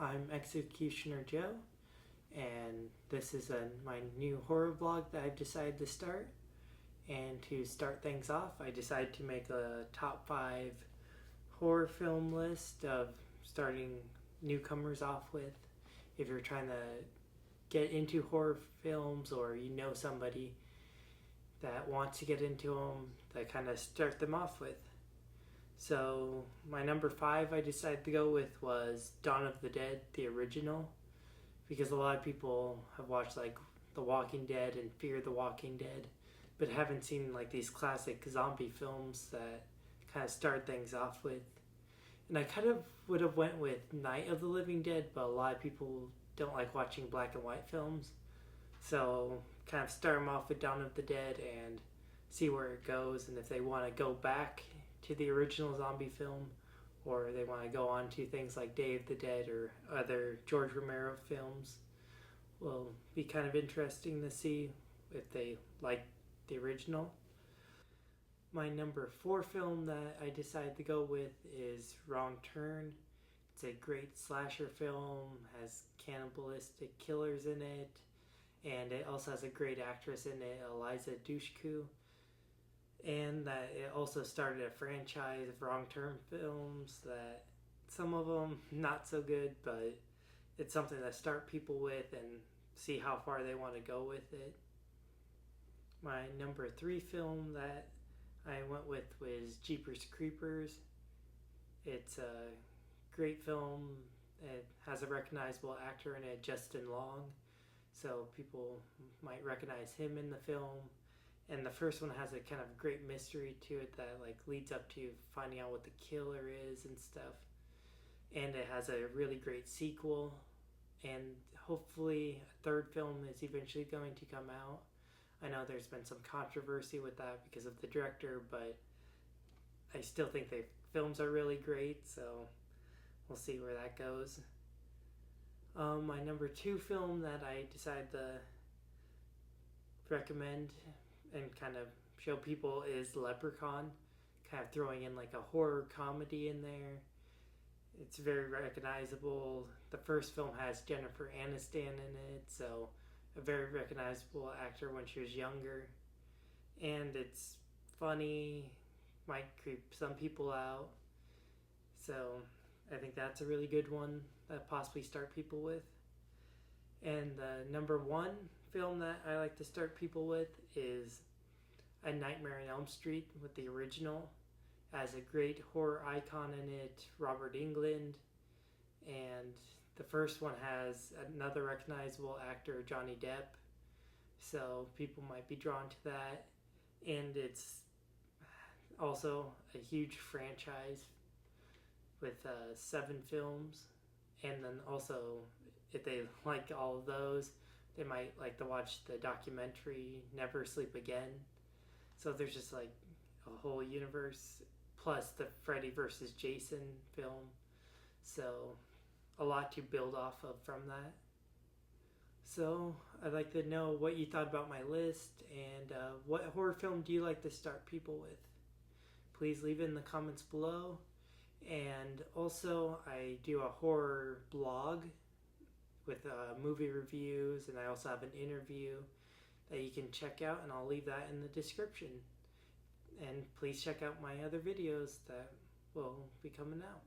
I'm Executioner Joe, and this is my new horror vlog that I've decided to start. And to start things off, I decided to make a top 5 horror film list of starting newcomers off with. If you're trying to get into horror films or you know somebody that wants to get into them, that kind of start them off with. So my number 5 I decided to go with was Dawn of the Dead, the original, because a lot of people have watched like The Walking Dead and Fear the Walking Dead, but haven't seen like these classic zombie films that kind of start things off with. And I kind of would have went with Night of the Living Dead, but a lot of people don't like watching black and white films. So kind of start them off with Dawn of the Dead and see where it goes, and if they want to go back to the original zombie film or they want to go on to things like Day of the Dead or other George Romero films, will be kind of interesting to see if they like the original. My number 4 film that I decided to go with is Wrong Turn. It's a great slasher film, has cannibalistic killers in it, and it also has a great actress in it, Eliza Dushku. And that it also started a franchise of Wrong Turn films that some of them not so good, but it's something to start people with and see how far they want to go with it. My number 3 film that I went with was Jeepers Creepers. It's a great film. It has a recognizable actor in it, Justin Long, so people might recognize him in the film. And the first one has a kind of great mystery to it that like leads up to finding out what the killer is and stuff. And it has a really great sequel, and hopefully a third film is eventually going to come out. I know there's been some controversy with that because of the director, but I still think the films are really great, so we'll see where that goes. My number 2 film that I decided to recommend and kind of show people is Leprechaun, kind of throwing in like a horror comedy in there. It's very recognizable. The first film has Jennifer Aniston in it, so a very recognizable actor when she was younger. And it's funny, might creep some people out. So I think that's a really good one that possibly start people with. And the number 1 film that I like to start people with is A Nightmare on Elm Street with the original. It has a great horror icon in it, Robert Englund, and the first one has another recognizable actor, Johnny Depp, so people might be drawn to that. And it's also a huge franchise with 7 films, and then also if they like all of those, they might like to watch the documentary Never Sleep Again. So there's just like a whole universe, plus the Freddy vs. Jason film. So a lot to build off of from that. So I'd like to know what you thought about my list, and what horror film do you like to start people with? Please leave it in the comments below. And also I do a horror blog with movie reviews, and I also have an interview that you can check out, and I'll leave that in the description. And please check out my other videos that will be coming out.